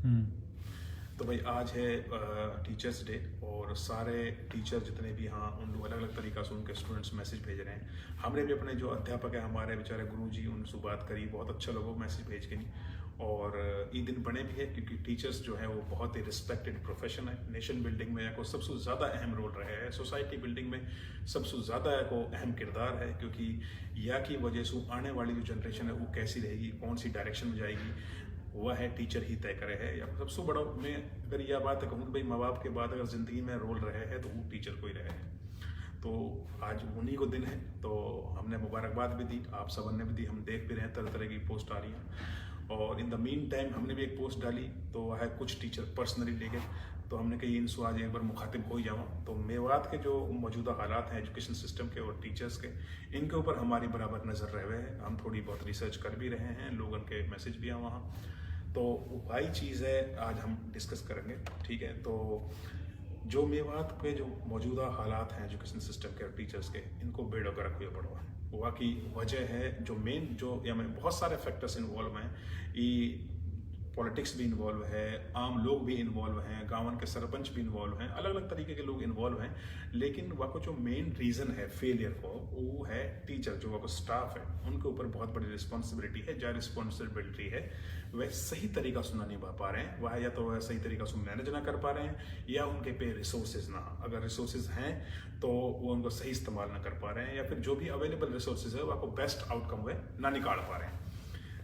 तो भाई आज है टीचर्स डे और सारे टीचर जितने भी हाँ उन लोग अलग अलग तरीक़ा से उनके स्टूडेंट्स मैसेज भेज रहे हैं। हमने भी अपने जो अध्यापक है हमारे बेचारे गुरुजी उनसे बात करी, बहुत अच्छा लगा मैसेज भेज के नहीं। और ये दिन बने भी है क्योंकि टीचर्स जो है वो बहुत ही रिस्पेक्टेड प्रोफेशन है। नेशन बिल्डिंग में को सबसे ज़्यादा अहम रोल रहे हैं, सोसाइटी बिल्डिंग में सबसे ज़्यादा को अहम किरदार है, क्योंकि या की वजह से आने वाली जो जनरेशन है वो कैसी रहेगी, कौन सी डायरेक्शन में जाएगी, वह है टीचर ही तय करे है। या सबसे बड़ा मैं अगर यह बात कहूँ भाई माँ बाप के बाद अगर ज़िंदगी में रोल रहे हैं तो वो टीचर को ही रहे हैं। तो आज उन्हीं को दिन है, तो हमने मुबारकबाद भी दी, आप सबन ने भी दी, हम देख भी रहे हैं तरह तरह की पोस्ट आ रही हैं। और इन द मीन टाइम हमने भी एक पोस्ट डाली, तो वह है कुछ टीचर पर्सनली लेके, तो हमने कही इनसे आज एक बार मुखातिब हो ही जाऊँ। तो मेवात के जो मौजूदा हालात हैं एजुकेशन सिस्टम के और टीचर्स के, इनके ऊपर हमारी बराबर नज़र रहे हुए हैं। हम थोड़ी बहुत रिसर्च कर भी रहे हैं, लोगों के मैसेज भी हैं वहाँ, तो वही चीज़ है आज हम डिस्कस करेंगे। ठीक है, तो जो मेवात के जो मौजूदा हालात हैं एजुकेशन सिस्टम के और टीचर्स के, इनको बेड़ो कर रखो पड़ो है। वहाँ की वजह है जो मेन जो या में बहुत सारे फैक्टर्स इन्वॉल्व हैं। ये पॉलिटिक्स भी इन्वॉल्व है, आम लोग भी इन्वॉल्व हैं, गाँव के सरपंच भी इन्वॉल्व हैं, अलग अलग तरीके के लोग इन्वॉल्व हैं। लेकिन वह को जो मेन रीज़न है फेलियर को, वो है टीचर, जो वह स्टाफ है उनके ऊपर बहुत बड़ी रिस्पॉन्सिबिलिटी है। जो रिस्पॉन्सिबिलिटी है वह सही तरीका से ना निभा पा रहे हैं, वह या तो वह सही तरीका से मैनेज ना कर पा रहे हैं, या उनके पे रिसोर्सेज ना, अगर रिसोर्सेज हैं तो वो उनको सही इस्तेमाल ना कर पा रहे हैं, या फिर जो भी अवेलेबल रिसोर्सेज है वह को बेस्ट आउटकम वह ना निकाल पा रहे हैं।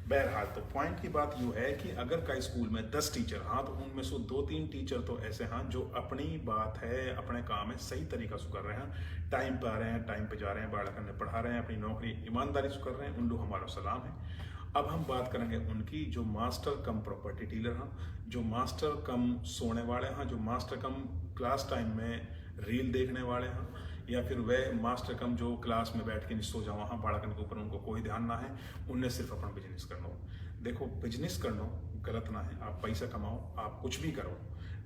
बहरहाल तो पॉइंट की बात यूँ है कि अगर का स्कूल में 10 टीचर हाँ, तो उनमें से 2-3 टीचर तो ऐसे हैं जो अपनी बात है, अपने काम है सही तरीका से कर रहे हैं, टाइम पे आ रहे हैं, टाइम पे जा रहे हैं, बालक ने पढ़ा रहे हैं, अपनी नौकरी ईमानदारी से कर रहे हैं, उन लोग हमारा सलाम है। अब हम बात करेंगे उनकी जो मास्टर कम प्रॉपर्टी डीलर हैं, जो मास्टर कम सोने वाले हैं, जो मास्टर कम क्लास टाइम में रील देखने वाले हैं, या फिर वह मास्टर कम जो क्लास में बैठ के नहीं सो जाओ, वहाँ बालकन के ऊपर उनको कोई ध्यान ना है, उन्हें सिर्फ अपना बिजनेस करना हो। देखो बिजनेस करना गलत ना है, आप पैसा कमाओ, आप कुछ भी करो,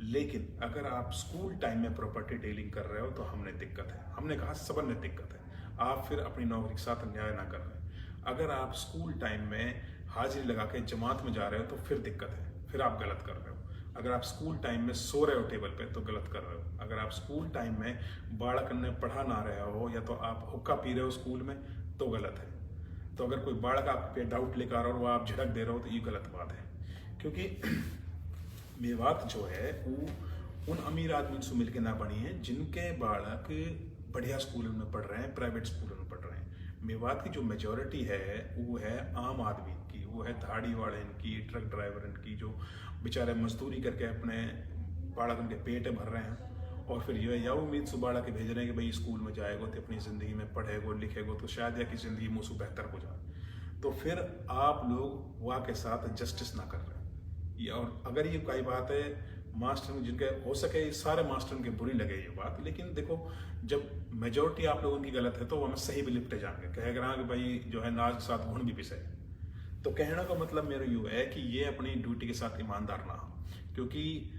लेकिन अगर आप स्कूल टाइम में प्रॉपर्टी डीलिंग कर रहे हो तो हमने दिक्कत है। हमने कहा सबन ने दिक्कत है, आप फिर अपनी नौकरी के साथ न्याय ना कर रहे। अगर आप स्कूल टाइम में हाजिरी लगा के जमात में जा रहे हो तो फिर दिक्कत है, फिर आप गलत कर रहे हो। अगर आप स्कूल टाइम में सो रहे हो टेबल पे तो गलत कर रहे हो। अगर आप स्कूल टाइम में बालक ने पढ़ा ना रहे हो, या तो आप हुक्का पी रहे हो स्कूल में, तो गलत है। तो अगर कोई बालक आप पे डाउट लेकर आ रहा हो और आप झड़क दे रहे हो तो ये गलत बात है। क्योंकि मेवात जो है वो उन अमीर आदमी से मिलकर ना बनी है जिनके बालक बढ़िया स्कूलों में पढ़ रहे हैं, प्राइवेट स्कूलों में पढ़ रहे हैं। मेवात की जो मेजॉरिटी है वो है आम आदमी की, वो है धाड़ी वाले इनकी, ट्रक ड्राइवर इनकी, जो बेचारे मजदूरी करके अपने बालक उनके पेट भर रहे हैं, और फिर यह उम्मीद से बालक के भेज रहे हैं कि भाई स्कूल में जाएगा तो अपनी ज़िंदगी में पढ़ेगा लिखेगा तो शायद या कि ज़िंदगी मुझसे बेहतर हो जाए। तो फिर आप लोग वहाँ के साथ जस्टिस ना कर रहे हैं। और अगर ये कोई बात है मास्टर जिनके हो सके सारे मास्टर के बुरी लगे ये बात, लेकिन देखो जब मेजोरिटी आप लोगों की गलत है तो वो हमें सही भी लिपटे जाएंगे, कह रहा कि भाई जो है नाज के साथ घुन भी पिसे। तो कहने का मतलब मेरा यूँ है कि ये अपनी ड्यूटी के साथ ईमानदार ना हो, क्योंकि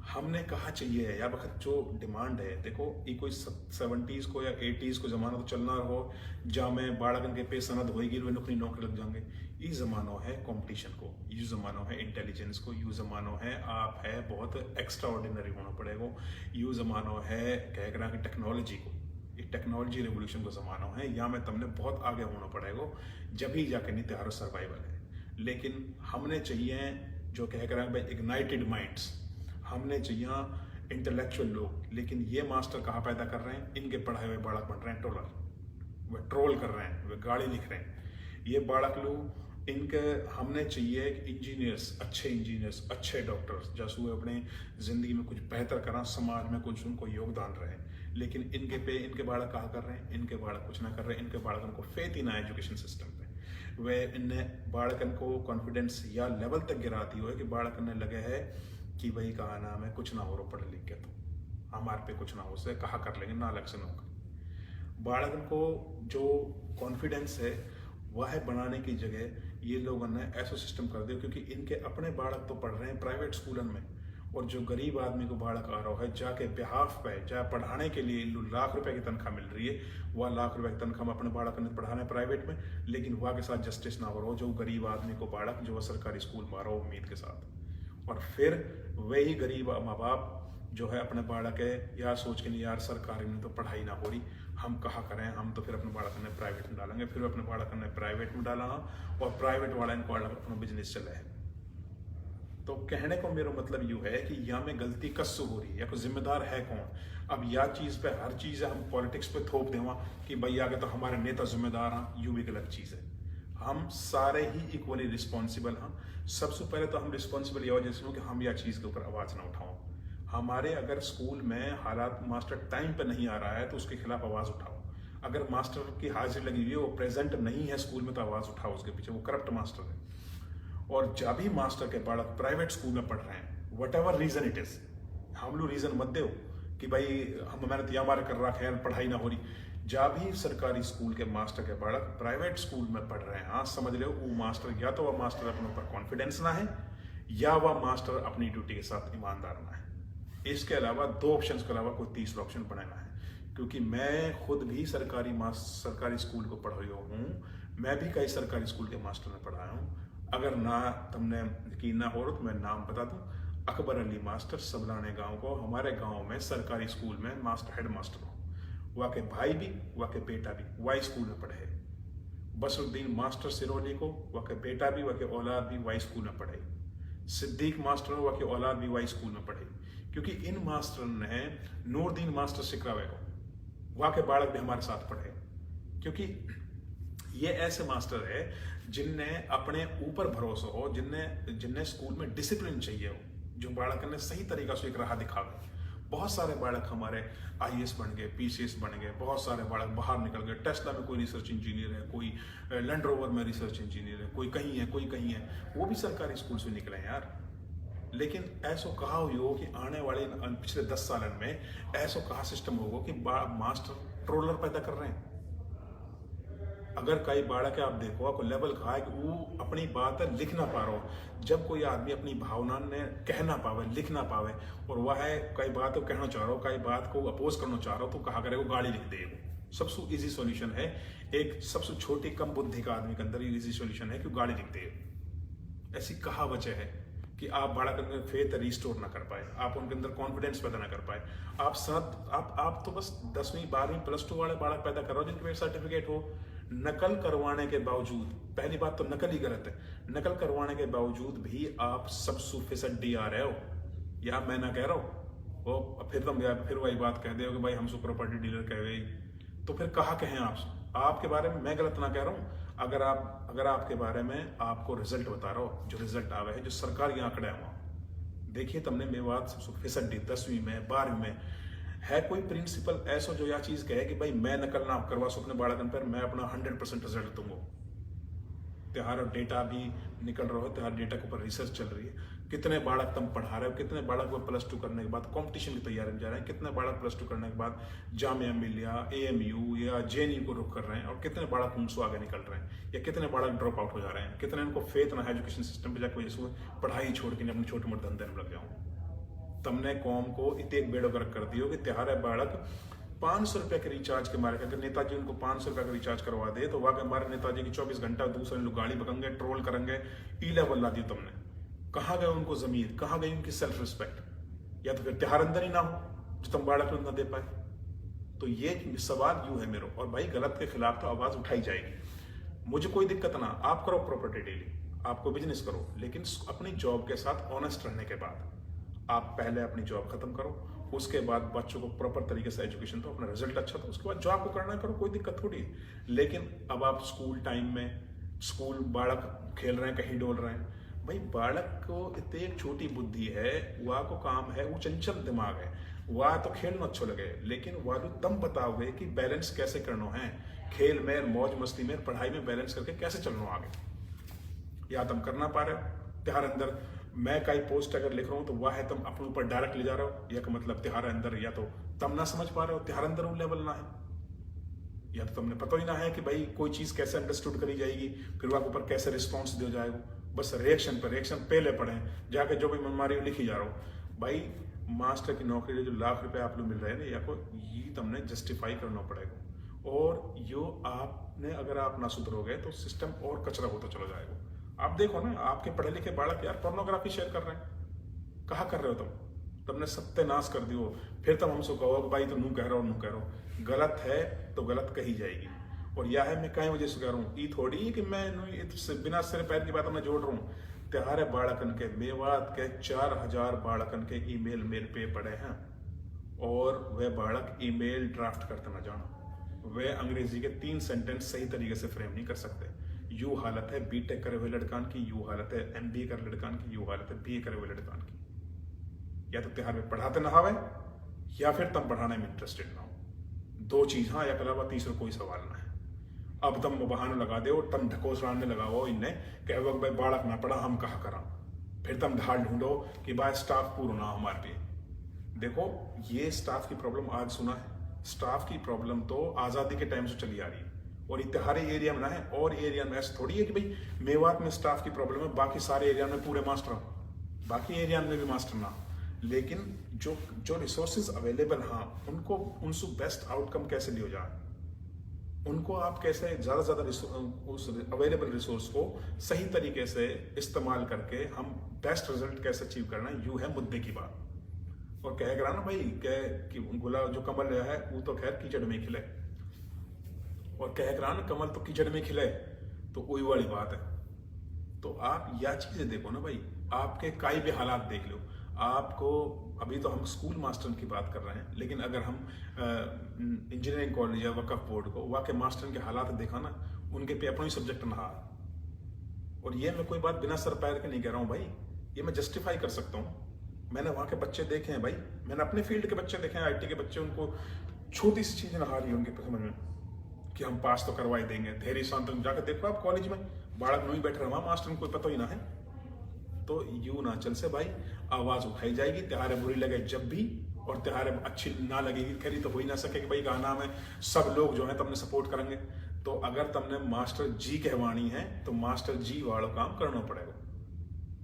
हमने कहा चाहिए या वक्त जो डिमांड है, देखो ये कोई 70s को या 80s को ज़माना तो चलना रहो जहाँ में बालकन के पे सनद होएगी वो अपनी नौकरी लग जाएंगे। ये ज़माना है कंपटीशन को, ये ज़माना है इंटेलिजेंस को, ये ज़माना है आप है बहुत एक्स्ट्रा ऑर्डिनरी होना पड़ेगा, ये ज़माना है कह करा कि टेक्नोलॉजी को, ये टेक्नोलॉजी रेवोल्यूशन का ज़माना है, यहाँ में तुमने बहुत आगे होना पड़ेगा जब ही जाके नहीं तैयार सर्वाइवल है। लेकिन हमने चाहिए जो कह करा भाई इग्नाइटेड माइंड्स, हमने चाहिए इंटेलेक्चुअल लोग। लेकिन ये मास्टर कहाँ पैदा कर रहे हैं, इनके पढ़ाए हुए बालक बन रहे हैं ट्रोलर, वे ट्रोल कर रहे हैं, वे गाली लिख रहे हैं। ये बालक लोग इनके हमने चाहिए इंजीनियर्स, अच्छे डॉक्टर्स, जैसे वो अपने ज़िंदगी में कुछ बेहतर करा, समाज में कुछ उनको योगदान रहे। लेकिन इनके बालक कहाँ कर रहे हैं, इनके बालक कुछ ना कर रहे हैं। इनके बालकन को फेथ ही ना एजुकेशन सिस्टम पे, वे इन्हें बालकन को कॉन्फिडेंस या लेवल तक गिराती हो कि बालकन ने लगे है कि भाई कहा नाम है कुछ ना हो रहा पढ़ लिख के, तो हमारे पे कुछ ना हो से कहा कर लेंगे ना, अलग से नौकरी। बालकन को जो कॉन्फिडेंस है वह है बनाने की जगह ये लोगों ने ऐसा सिस्टम कर दिया, क्योंकि इनके अपने बालक तो पढ़ रहे हैं प्राइवेट स्कूलों में, और जो गरीब आदमी को बालक आ रहा है जाके बिहाफ पे जा पढ़ाने के लिए लाख रुपए की तनख्वाह मिल रही है, वह लाख रुपए की तनख्वाह में अपने बालक ने पढ़ाना है प्राइवेट में, लेकिन वह के साथ जस्टिस ना हो रहा हो जो गरीब आदमी को बालक जो सरकारी स्कूल में आ रहा हो उम्मीद के साथ, और फिर वही गरीब माँ बाप जो है अपने बालक है यार सोच के नहीं यार सरकारी में तो पढ़ाई ना हो रही, हम कहाँ करें, हम तो फिर अपने बालक ने प्राइवेट में डालेंगे, फिर अपने बालक ने प्राइवेट में डाला और प्राइवेट वाला इनको अपना बिजनेस चला है। तो कहने को मेरा मतलब यूँ है कि या में गलती कस हो रही है या कोई जिम्मेदार है कौन। अब या चीज़ पे हर चीज़ है हम पॉलिटिक्स पे थोप देवा कि भाई आगे तो हमारे नेता जिम्मेदार हैं, यूँ भी गलत चीज़ है। हम सारे ही इक्वली रिस्पॉन्सिबल हैं। सबसे पहले तो हम रिस्पॉन्सिबल ये वजह से कि हम यह चीज़ के ऊपर आवाज़ ना उठाओ। हमारे अगर स्कूल में हालात मास्टर टाइम पे नहीं आ रहा है तो उसके खिलाफ आवाज़ उठाओ। अगर मास्टर की हाजिरी लगी हुई है, वो प्रेजेंट नहीं है स्कूल में, तो आवाज़ उठाओ उसके पीछे, वो करप्ट मास्टर है। और जब भी मास्टर के बालक प्राइवेट स्कूल में पढ़ रहे हैं, whatever reason it is, हम लोग रीजन मत दो कि भाई हम मेहनत या मार कर रखा है पढ़ाई ना हो रही। जब भी सरकारी स्कूल के मास्टर के बालक प्राइवेट स्कूल में पढ़ रहे हैं, हाँ समझ लो वो मास्टर या तो वह मास्टर अपने ऊपर कॉन्फिडेंस ना है या वह मास्टर अपनी ड्यूटी के साथ ईमानदार ना है। इसके अलावा दो ऑप्शन के अलावा कोई तीसरा ऑप्शन बनाना है। क्योंकि मैं खुद भी सरकारी स्कूल को पढ़ाया हूँ, मैं भी कई सरकारी स्कूल के मास्टर में पढ़ाया हूँ। अगर ना तुमने यकीन ना हो तो मैं नाम बता दूं, अकबर अली मास्टर सबलाने गांव को, हमारे गांव में सरकारी स्कूल में मास्टर हेड मास्टर हो, वहाँ के भाई भी वहाँ के बेटा भी वाई स्कूल में पढ़े। बसरुद्दीन मास्टर सिरोली को, वहाँ के बेटा भी वहाँ के औलाद भी वाई स्कूल में पढ़े। सिद्दीक मास्टर वहाँ के औलाद भी वाई स्कूल में पढ़े। क्योंकि इन मास्टर ने नूरदीन मास्टर सिकरावे को, वहाँ के बालक भी हमारे साथ पढ़े। क्योंकि ये ऐसे मास्टर है जिनने अपने ऊपर भरोसा हो, जिनने स्कूल में डिसिप्लिन चाहिए हो, जो बालक ने सही तरीका से एक राह दिखावे। बहुत सारे बालक हमारे आईएएस बन गए, पीसीएस बन गए, बहुत सारे बालक बाहर निकल गए। टेस्ला में कोई रिसर्च इंजीनियर है, कोई लैंड रोवर में रिसर्च इंजीनियर है, कोई कहीं है कोई कहीं है, वो भी सरकारी स्कूल से निकले हैं यार। लेकिन ऐसा कहा हुई हो कि आने वाले पिछले 10 साल में ऐसा कहा सिस्टम होगा कि मास्टर ट्रोलर पैदा कर रहे हैं। अगर कई बालक है आप देखो, आपको लेवल कहा है कि वो अपनी बात लिख ना पा रहा हो। जब कोई आदमी अपनी भावना ने कह ना पावे, लिख ना पावे, और वह है कई बात को कहना चाह रहा हो, कई बात को अपोज करना चाह रहा हो, तो कहा करे वो गाली लिख दे। सबसे इजी सॉल्यूशन है, एक सबसे छोटी कम बुद्धि का आदमी के अंदर इजी सॉल्यूशन है कि गाली लिख दे। ऐसी कहा वजह है कि आप बालक के अंदर फेथ रिस्टोर ना कर पाए, आप उनके अंदर कॉन्फिडेंस पैदा ना कर पाए। आप तो बस 10वीं 12वीं +2 वाले बालक पैदा कर रहे हो जिनके पास सर्टिफिकेट हो। नकल करवाने के बावजूद, पहली बात तो नकल ही गलत है, नकल करवाने के बावजूद भी आप सब डी आ रहे हो, या मैं ना कह रहा हूँ, वो फिर वही बात कह दे कि भाई हम प्रॉपर्टी डीलर कह गए, तो फिर कहा कहें आपके बारे में, मैं गलत ना कह रहा हूँ। अगर आपके बारे में आपको रिजल्ट बता रहा हो, जो रिजल्ट आवे है, जो सरकारी आंकड़े हुआ, देखिए तुमने मेवात 10वीं में 12वीं में है कोई प्रिंसिपल ऐसा जो यह चीज कहे कि भाई मैं नकल ना करवा सकने बालकन पर, मैं अपना 100% रिजल्ट दूंगा। तुम्हारा डेटा भी निकल रहा हो, तुम्हारे डेटा के ऊपर रिसर्च चल रही है, कितने बालक तुम पढ़ा रहे हो, कितने बालक वो +2 करने के बाद कंपटीशन की तैयारी में जा रहे हैं, कितने बालक +2 करने के बाद जामिया मिलिया, AMU या JNU को रुख कर रहे हैं, और कितने बालक उनसे आगे निकल रहे हैं, या कितने बालक ड्रॉप आउट हो जा रहे हैं, कितने उनको फेथ ना है एजुकेशन सिस्टम पे जाकर वजह से पढ़ाई छोड़ के अपने छोटे मोटे धंधे में लग जाऊँ। तुमने कौम को इतने बेड़ो गर्क कर दियो कि तुम्हारे बालक 500 रुपये के रिचार्ज के मारे, अगर नेताजी उनको 500 रुपये का रिचार्ज करवा दे तो वह हमारे नेताजी की 24 घंटा दूसरे लोग गाड़ी बकंगे, ट्रोल करेंगे, E-लेवल ला दी तुमने। कहाँ गए उनको जमीर, कहाँ गई उनकी सेल्फ रिस्पेक्ट? या तो फिर त्योहार अंदर ही ना हो जो तुम बालक को ना दे पाए। तो ये सवाल यूं है मेरा, और भाई गलत के खिलाफ तो आवाज उठाई जाएगी, मुझे कोई दिक्कत ना, आप करो प्रॉपर्टी डीलिंग, आपको बिजनेस करो, लेकिन अपनी जॉब के साथ ऑनेस्ट रहने के बाद आप पहले अपनी जॉब खत्म करो, उसके बाद बच्चों को प्रॉपर तरीके से एजुकेशन दो, अपना रिजल्ट अच्छा दो, उसके बाद जॉब को करना करो, कोई दिक्कत थोड़ी है। लेकिन अब आप स्कूल टाइम में, स्कूल बालक खेल रहे हैं, कहीं डोल रहे हैं, भाई बालक को इतनी एक छोटी बुद्धि है, वह को काम है, वो चंचल दिमाग है, वह तो खेलना अच्छा लगे, लेकिन वह जो तुम बताओगे कि बैलेंस कैसे करना है, खेल में, मौज मस्ती में, पढ़ाई में बैलेंस करके कैसे चलना आगे, या तुम कर ना पा रहे हो। तुम्हारे अंदर मैं कई पोस्ट अगर लिख रहा हूँ तो वह है तुम अपने ऊपर डायरेक्ट ले जा रहे हो, या मतलब तुम्हारे अंदर या तो तुम ना समझ पा रहे हो, तुम्हारे अंदर वो लेवल ना है, या तो तुमने पता ही ना है कि भाई कोई चीज कैसे अंडरस्टूड करी जाएगी, फिर वह ऊपर कैसे रिस्पॉन्स दिया जाएगा। बस रिएक्शन पर रिएक्शन पहले पढ़े, जाके जो भी बीमारी लिखी जा रहा हो। भाई मास्टर की नौकरी जो लाख रुपए आप लोग मिल रहे हैं ना, या को ये तुमने जस्टिफाई करना पड़ेगा, और यो आपने अगर आप ना सुधरोगे तो सिस्टम और कचरा होता चला जाएगा। आप देखो ना, आपके पढ़े लिखे बालक यार पोर्नोग्राफी शेयर कर रहे हैं, कहा कर रहे हो तुमने सत्यानाश कर दियो। फिर तुम हमसे कहो कि भाई तो नू कह रहो, गलत है तो गलत कही जाएगी। और यह है मैं कई वजह से कह रहा हूँ, ये थोड़ी है कि मैं बिना सिर पैर की बात मैं जोड़ रहा हूँ। त्यारे बाड़कन के मेवात के 4000 बाड़कन के ईमेल मेल पे पड़े हैं, और वह बाड़क ईमेल ड्राफ्ट करते ना जाना, वे अंग्रेजी के 3 सेंटेंस सही तरीके से फ्रेम नहीं कर सकते। यू हालत है बीटेक करे हुए लड़कान की, यू हालत है MBA करे लड़कान की, यू हालत है BA करे हुए लड़कान की। या तो त्योहार में पढ़ाते ना आवे, या फिर तुम पढ़ाने में इंटरेस्टेड ना हो। 2 चीज, हाँ, या के अलावा तीसरा कोई सवाल ना है। अब तुम बहाना लगा दो, तुम ढकोसलाने लगाओ इन्हें कहो भाई बालक ना पढ़ा हम कहा करा, फिर तुम ढाल ढूंढो कि भाई स्टाफ पूरा ना हमारे पे। देखो ये स्टाफ की प्रॉब्लम आज सुना है, स्टाफ की प्रॉब्लम तो आज़ादी के टाइम से चली आ रही है, और इतहारे एरिया में ना है। और एरिया में ऐसा थोड़ी है कि भाई मेवात में स्टाफ की प्रॉब्लम है, बाकी सारे एरिया में पूरे मास्टर हो, बाकी एरिया में भी मास्टर ना। लेकिन जो रिसोर्सेज अवेलेबल हाँ, उनको उनसे बेस्ट आउटकम कैसे लिया जाए, उनको आप कैसे ज़्यादा से ज़्यादा उस अवेलेबल रिसोर्स को सही तरीके से इस्तेमाल करके हम बेस्ट रिजल्ट कैसे अचीव करना है, यूँ है मुद्दे की बात। और कह रहा ना भाई कि गुलाब जो कमल है वो तो खैर कीचड़ में खिले, और कह रहा ना कमल तो कीचड़ में खिले, तो वही वाली बात है। तो आप यह चीजें देखो ना भाई, आपके कई भी हालात देख लो आपको। अभी तो हम स्कूल मास्टर की बात कर रहे हैं, लेकिन अगर हम इंजीनियरिंग कॉलेज या वक्फ बोर्ड को वहाँ के मास्टर के हालात देखा ना, उनके पे अपना ही सब्जेक्ट ना। और ये मैं कोई बात बिना सर पैर के नहीं कह रहा हूँ भाई, ये मैं जस्टिफाई कर सकता हूँ। मैंने वहाँ के बच्चे देखे हैं भाई, मैंने अपने फील्ड के बच्चे देखे हैं, IT के बच्चे, उनको छोटी सी चीज़ नहा रही होंगी समझ में कि हम पास तो करवा ही देंगे, धैर्य शांत जाकर देखो आप कॉलेज में बालक नहीं बैठ रहा, मास्टर को कोई पता ही ना है। तो यूं ना चल से भाई, आवाज उठाई जाएगी, त्योहार बुरी लगे जब भी, और त्योहार अच्छी ना लगेगी खरी तो हो ही ना सके कि भाई गाना में सब लोग जो है तुमने सपोर्ट करेंगे। तो अगर तुमने मास्टर जी कहवानी है तो मास्टर जी वालों काम करना पड़ेगा।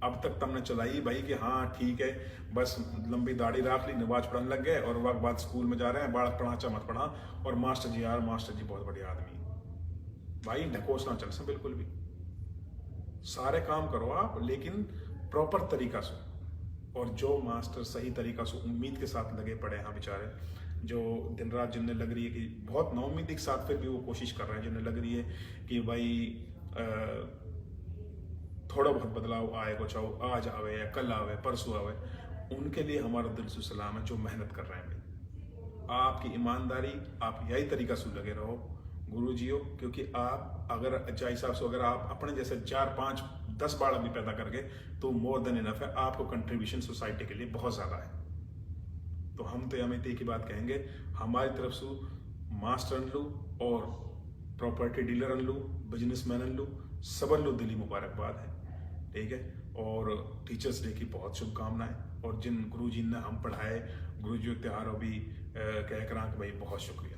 अब तक तुमने चलाई भाई कि हाँ ठीक है, बस लंबी दाढ़ी रख ली, नमाज पढ़ने लग गए, और वक्त बाद स्कूल में जा रहे हैं, बालक पढ़ा चा मत पढ़ा, और मास्टर जी यार मास्टर जी बहुत बढ़िया आदमी भाई, ढकोस ना चल से बिल्कुल भी। सारे काम करो आप, लेकिन प्रॉपर तरीका से। और जो मास्टर सही तरीका से उम्मीद के साथ लगे पड़े हैं बेचारे, जो दिन रात जिन्हें लग रही है कि बहुत नाउम्मीदी के साथ फिर भी वो कोशिश कर रहे हैं, जिन्हें लग रही है कि भाई थोड़ा बहुत बदलाव आएगा, चाहे आज आवे या कल आवे परसों आवे, उनके लिए हमारा दिल से सलाम है जो मेहनत कर रहे हैं भाई। आपकी ईमानदारी, आप यही तरीका से लगे रहो गुरुजियों, क्योंकि आप अगर अच्छा हिसाब से अगर आप अपने जैसे 4 5 10 बालक भी पैदा करके तो मोर देन इनफ है, आपको कंट्रीब्यूशन सोसाइटी के लिए बहुत ज्यादा है। तो हम तो अमित की बात कहेंगे, हमारी तरफ से मास्टर लो और प्रॉपर्टी डीलर लो, बिजनेसमैन लो, सब लो दिली मुबारकबाद है, ठीक है। और टीचर्स डे की बहुत शुभकामनाएं, और जिन गुरुजी ने हम पढ़ाए, गुरुजी त्योहारों भी कह कर भाई बहुत शुक्रिया।